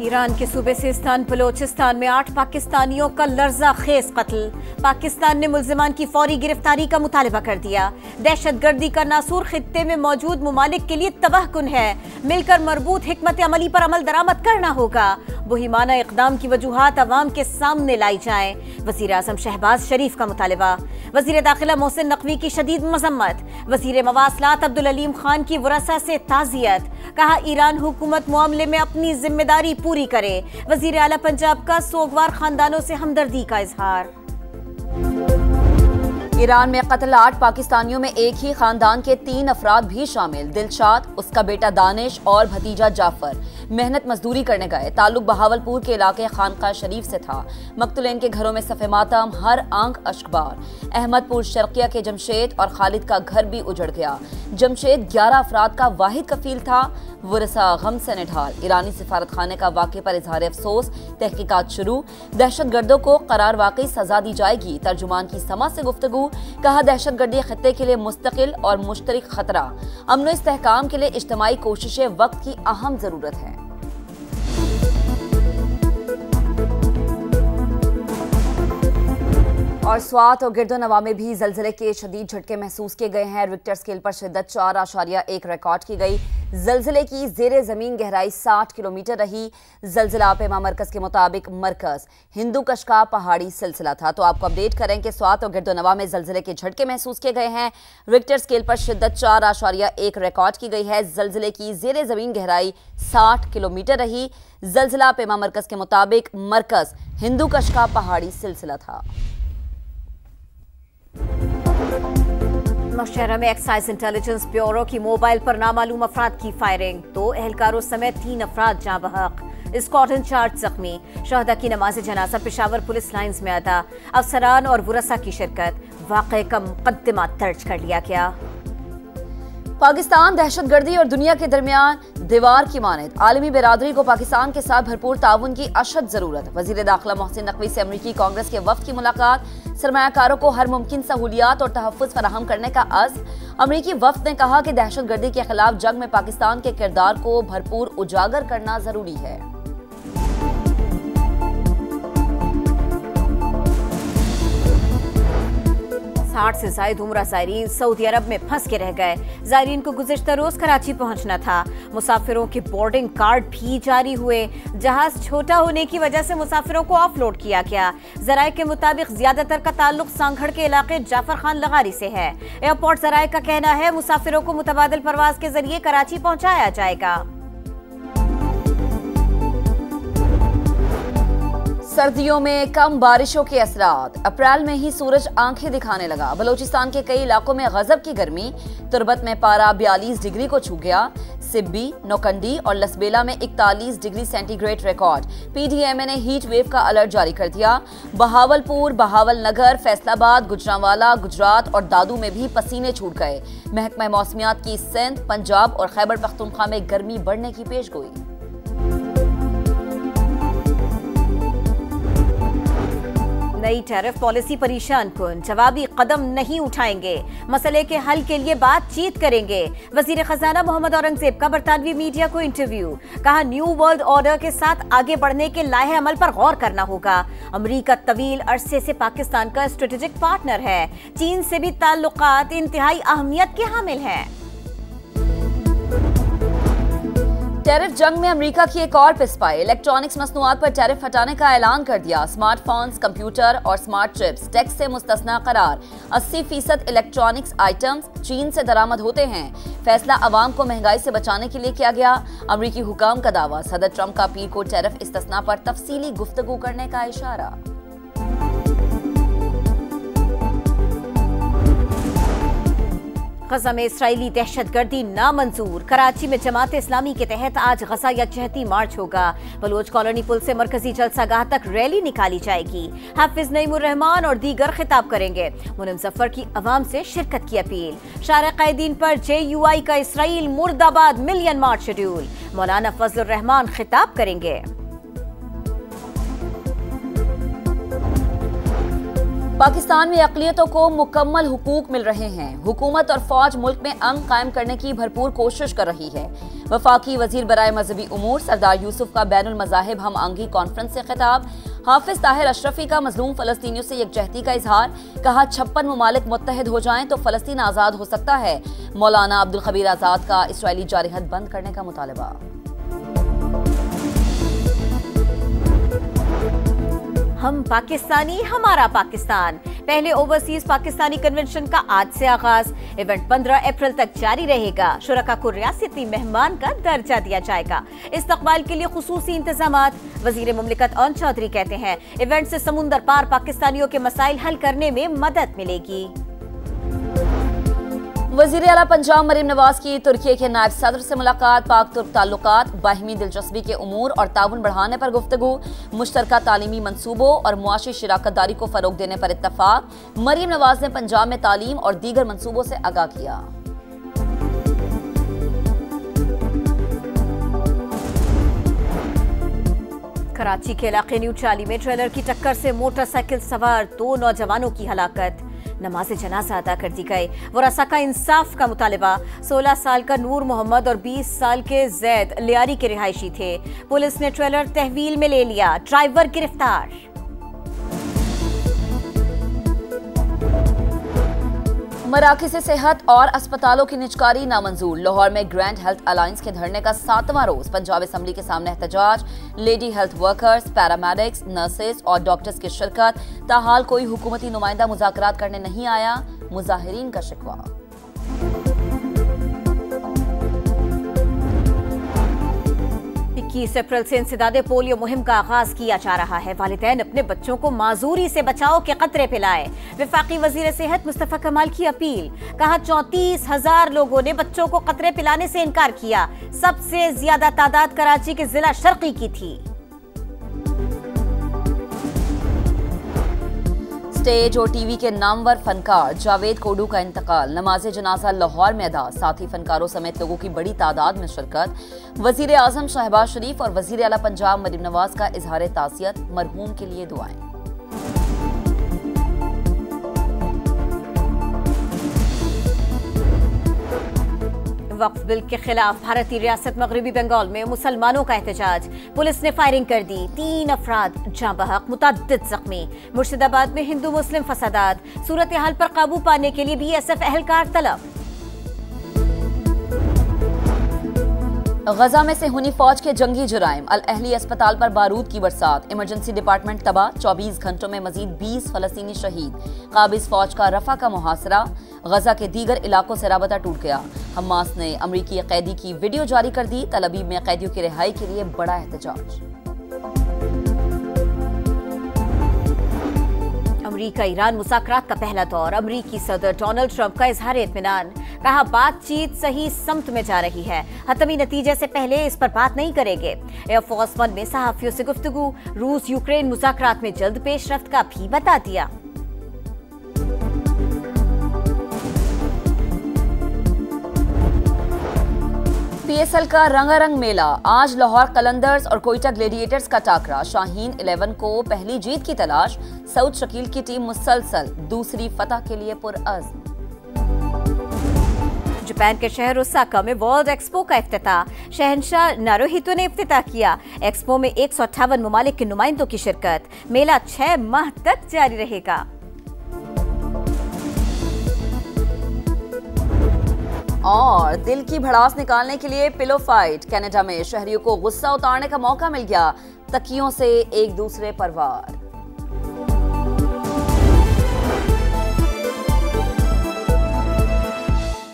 Iran के सूबे सिस्तान बलोचिस्तान में 8 पाकिस्तानियों का लर्जा खेज कत्ल। पाकिस्तान ने मुल्जिमान की फौरी गिरफ्तारी का मुतालबा कर दिया। दहशतगर्दी का नासूर खित्ते में मौजूद ममालिक के लिए तबाहकुन है। मिलकर मरबूत हिकमत अमली पर अमल दरामद करना होगा। मुहिमाना इक़दाम की वजूहात अवाम के सामने लाई जाएं। वज़ीर आज़म शहबाज शरीफ का मुतालबा। वज़ीर दाखिला मोहसिन नकवी की शदीद मजम्मत। वज़ीर मवासलात अब्दुल अलीम खान की वरसा से ताज़ियत। कहा ईरान हुकूमत मामले में अपनी जिम्मेदारी पूरी करे। वज़ीर आला पंजाब का सोगवार खानदानों से हमदर्दी का इजहार। ईरान में कत्ल 8 पाकिस्तानियों में एक ही खानदान के 3 अफराद भी शामिल। दिलशाद, उसका बेटा दानिश और भतीजा जाफर मेहनत मजदूरी करने गए। ताल्लुक बहावलपुर के इलाके खानका शरीफ से था। मकतूलेन के घरों में सफ़े मातम, हर आंख अश्कबार। अहमदपुर शर्किया के जमशेद और खालिद का घर भी उजड़ गया। जमशेद 11 अफराद का वाहिद कफील था। वरसा गम से निढाल। ईरानी सिफारत खाने का वाक़े पर इजहार अफसोस। तहकीकात शुरू। दहशतगर्दों को करार वाकई सजा दी जाएगी। तर्जुमान की समा से गुफ्तगू। कहा दहशतगर्दी खित्ते के लिए मुस्तकिल और मुश्तरक खतरा। अमन इस्तेहकाम के लिए इज्तिमाई कोशिशें वक्त की अहम जरूरत है। और स्वात और गिरदोनवा में भी जलजिले के शदीद झटके महसूस किए गए हैं। रिक्टर स्केल पर शिद्दत 4.1 रिकॉर्ड की गई। जलजिले की जेरे जमीन गहराई 60 किलोमीटर रही। जलजिला पेमा मरकज के मुताबिक मरकज हिंदू कश का पहाड़ी सिलसिला था। तो आपको अपडेट करें कि स्वात और गिरदोनवा में जलजिले के झटके महसूस किए गए हैं। रिक्टर स्केल पर शिद्दत 4.1 रिकॉर्ड की गई है। जलजिले की जेरे जमीन गहराई 60 किलोमीटर रही। जलजिला पेमा मरकज के मुताबिक मरकज हिंदू कश का पहाड़ी सिलसिला था। नौशहरा में एक्साइज इंटेलिजेंस ब्यूरो की मोबाइल पर नामालूम अफराद की फायरिंग। 2 एहलकारों समेत 3 अफराद जाँ बहक। स्क्वाड इंचार्ज जख्मी। शहदा की नमाज जनाजा पेशावर पुलिस लाइन्स में अदा। अफसरान और वरसा की शिरकत। वाक़े का मुकद्दमा दर्ज कर लिया गया। पाकिस्तान दहशतगर्दी और दुनिया के दरमियान दीवार की मानद। आलमी बिरादरी को पाकिस्तान के साथ भरपूर ताउन की अशद जरूरत। वजीर दाखिला मोहसिन नकवी से अमरीकी कांग्रेस के वफ्द की मुलाकात। सरमायाकारों को हर मुमकिन सहूलियात और तहफ़्फ़ुज़ फराहम करने का अज़्म। अमरीकी वफ्द ने कहा कि दहशतगर्दी के खिलाफ जंग में पाकिस्तान के किरदार को भरपूर उजागर करना जरूरी है। 60 से ज़ायद उम्रा ज़ायरीन सऊदी अरब में फंस के रह गए। ज़ायरीन को गुज़िश्ता रोज़ कराची पहुंचना था। मुसाफिरों के बोर्डिंग कार्ड भी जारी हुए। जहाज छोटा होने की वजह से मुसाफिरों को ऑफलोड किया गया। ज़राए के मुताबिक ज़्यादातर का ताल्लुक सांगड़ के इलाके जाफर खान लगारी से है। एयरपोर्ट ज़राए का कहना है मुसाफिरों को मुतबादिल परवाज के जरिए कराची पहुंचाया जाएगा। सर्दियों में कम बारिशों के असरात। अप्रैल में ही सूरज आंखें दिखाने लगा। बलोचिस्तान के कई इलाकों में गजब की गर्मी। तुरबत में पारा 42 डिग्री को छू गया। सिब्बी, नौकंडी और लसबेला में 41 डिग्री सेंटीग्रेड रिकॉर्ड। पीडीएमए ने हीट वेव का अलर्ट जारी कर दिया। बहावलपुर, बहावल नगर, फैसलाबाद, गुजरांवाला, गुजरात और दादू में भी पसीने छूट गए। महकमा मौसमियात की सिंध, पंजाब और खैबर पख्तूनख्वा में गर्मी बढ़ने की पेशगोई। नई टैरिफ पॉलिसी परेशान कुन। जवाबी कदम नहीं उठाएंगे। मसले के हल के लिए बातचीत करेंगे। वजीर खजाना मोहम्मद औरंगजेब का बरतानवी मीडिया को इंटरव्यू। कहा न्यू वर्ल्ड ऑर्डर के साथ आगे बढ़ने के लाहे अमल पर गौर करना होगा। अमरीका तवील अरसे से पाकिस्तान का स्ट्रेटेजिक पार्टनर है। चीन से भी ताल्लुकात इंतहाई अहमियत के हामिल हैं। टैरिफ जंग में अमेरिका की एक और पिसपाई। इलेक्ट्रॉनिक्स मसनूआत पर टैरिफ हटाने का ऐलान कर दिया। स्मार्टफोन्स, कंप्यूटर और स्मार्ट चिप्स टैक्स से मुस्तस्ना करार। 80% इलेक्ट्रॉनिक्स आइटम्स चीन से दरामद होते हैं। फैसला अवाम को महंगाई से बचाने के लिए किया गया। अमरीकी हुकाम का दावा। सदर ट्रंप का पीर को टैरिफ इस्तिस्ना पर तफसीली गुफ्तगू करने का इशारा। गजा में इसराइली दहशतगर्दी नामंजूर। कराची में जमात इस्लामी के तहत आज गजा यकजहती मार्च होगा। बलोच कॉलोनी पुल से मरकजी जलसागाह तक रैली निकाली जाएगी। हाफिज नईमुर रहमान और दीगर खिताब करेंगे। मुनम जफर की अवाम से शिरकत की अपील। शारे कायदीन पर JUI का इसराइल मुर्दाबाद मिलियन मार्च शेड्यूल। मौलाना फजलुर रहमान खिताब करेंगे। पाकिस्तान में अक़लियतों को मुकम्मल हुकूक मिल रहे हैं। हुकूमत और फौज मुल्क में अमन कायम करने की भरपूर कोशिश कर रही है। वफाकी वजीर बराए मजहबी उमूर सरदार यूसुफ का बैनुल मज़ाहिब हम आहंगी कॉन्फ्रेंस से खिताब। हाफिज ताहिर अशरफी का मजलूम फलस्तीनियों से यकजहती का इजहार। कहा 56 ममालिक मुत्तहिद हो जाएं तो फलस्तीन आज़ाद हो सकता है। मौलाना अब्दुल खबीर आज़ाद का इसराइली जारहत बंद करने का मुतालबा। हम पाकिस्तानी, हमारा पाकिस्तान। पहले ओवरसीज पाकिस्तानी कन्वेंशन का आज से आगाज। इवेंट 15 अप्रैल तक जारी रहेगा। शुरका को रियासती मेहमान का दर्जा दिया जाएगा। इस्तकबाल के लिए खुसूसी इंतजामात। वजीर मुमलिकत ओन चौधरी कहते हैं इवेंट से समुंदर पार पाकिस्तानियों के मसाइल हल करने में मदद मिलेगी। वजीर आला पंजाब मरीम नवाज की तुर्की के नायब सदर से मुलाकात। पाक तुर्क ताल्लुकात, बाहिमी दिलचस्पी के उमूर और ताउन बढ़ाने पर गुफ्तगू। मुश्तरका तालीमी मंसूबों और मुआशी शिराकतदारी को फरोग देने पर इत्तफाक। मरीम नवाज ने पंजाब में तालीम और दीगर मंसूबों से आगाह किया। कराची के इलाके न्यू चाली में ट्रेलर की टक्कर से मोटरसाइकिल सवार 2 नौजवानों की हलाकत। नमाज जनाजा अदा कर दी गई। वरासा का इंसाफ का मुतालबा। 16 साल का नूर मोहम्मद और 20 साल के जैद लियारी के रिहायशी थे। पुलिस ने ट्रेलर तहवील में ले लिया। ड्राइवर गिरफ्तार। मराकज़ सेहत और अस्पतालों की निजकारी नामंजूर। लाहौर में ग्रैंड हेल्थ अलायंस के धरने का 7वां रोज। पंजाब असम्बली के सामने एहतजाज। Lady health workers, paramedics, nurses और डॉक्टर्स की शिरकत। ताहाल कोई हुकूमती नुमाइंदा मुज़ाकरात करने नहीं आया। मुजाहिरीन का शिकवा। 21 अप्रैल से इंसदादे पोलियो मुहिम का आगाज किया जा रहा है। वालिदैन अपने बच्चों को माजूरी से बचाओ के खतरे पिलाए। वफाकी वजीर सेहत मुस्तफा कमाल की अपील। कहा 34,000 लोगों ने बच्चों को खतरे पिलाने से इनकार किया। सबसे ज्यादा तादाद कराची के जिला शर्की की थी। स्टेज और टीवी के नामवर फनकार जावेद कोडू का इंतकाल। नमाज जनाजा लाहौर में अदा। साथी फनकारों समेत लोगों की बड़ी तादाद में शिरकत। वजीर आजम शहबाज शरीफ और वजीर आला पंजाब मरीम नवाज का इजहार तासियत। मरहूम के लिए दुआएं। वक्फ बिल के खिलाफ भारतीय रियासत मगरबी बंगाल में मुसलमानों का एहतजाज। पुलिस ने फायरिंग कर दी। 3 अफराद जाँ बहक, मुतअद्दिद जख्मी। मुर्शिदाबाद में हिंदू मुस्लिम फसादात। सूरत हाल पर काबू पाने के लिए BSF एहलकार तलब। गजा में से हुनी फौज के जंगी जुराइम। अल अहली अस्पताल पर बारूद की बरसात। इमरजेंसी डिपार्टमेंट तबाह। 24 घंटों में मजीद 20 फलस्तीनी शहीद। काबिज फौज का रफा का मुहासरा। गजा के दीगर इलाकों से राबता टूट गया। हमास ने अमरीकी कैदी की वीडियो जारी कर दी। तल अवीव में कैदियों की रिहाई के लिए बड़ा एहतजाज। अमरीका ईरान मुज़ाकरात का पहला दौर। अमरीकी सदर डोनाल्ड ट्रंप का इजहार इत्मीनान। कहा बातचीत सही समत में जा रही है। हतमी नतीजे से पहले इस पर बात नहीं करेंगे। एयरफोर्स 1 में सहाफियों से गुफ्तगू। रूस यूक्रेन मुज़ाकरात में जल्द पेशरफ्त का भी बता दिया। PSL का रंगारंग मेला। आज लाहौर कलंदर्स और कोयटा ग्लेडिएटर्स का टाकरा। शाहीन 11 को पहली जीत की तलाश। सऊद शकील की टीम मुसलसल दूसरी फतह के लिए पुरअज़्म। जापान के शहर ओसाका में वर्ल्ड एक्सपो का इफ्तिताह। शहंशाह नारुहितो ने इफ्तिताह किया। एक्सपो में 158 ममालिक के नुमाइंदों की शिरकत। मेला 6 माह तक जारी रहेगा। और दिल की भड़ास निकालने के लिए पिलो फाइट। कनाडा में शहरियों को गुस्सा उतारने का मौका मिल गया। तकियों से एक दूसरे पर वार।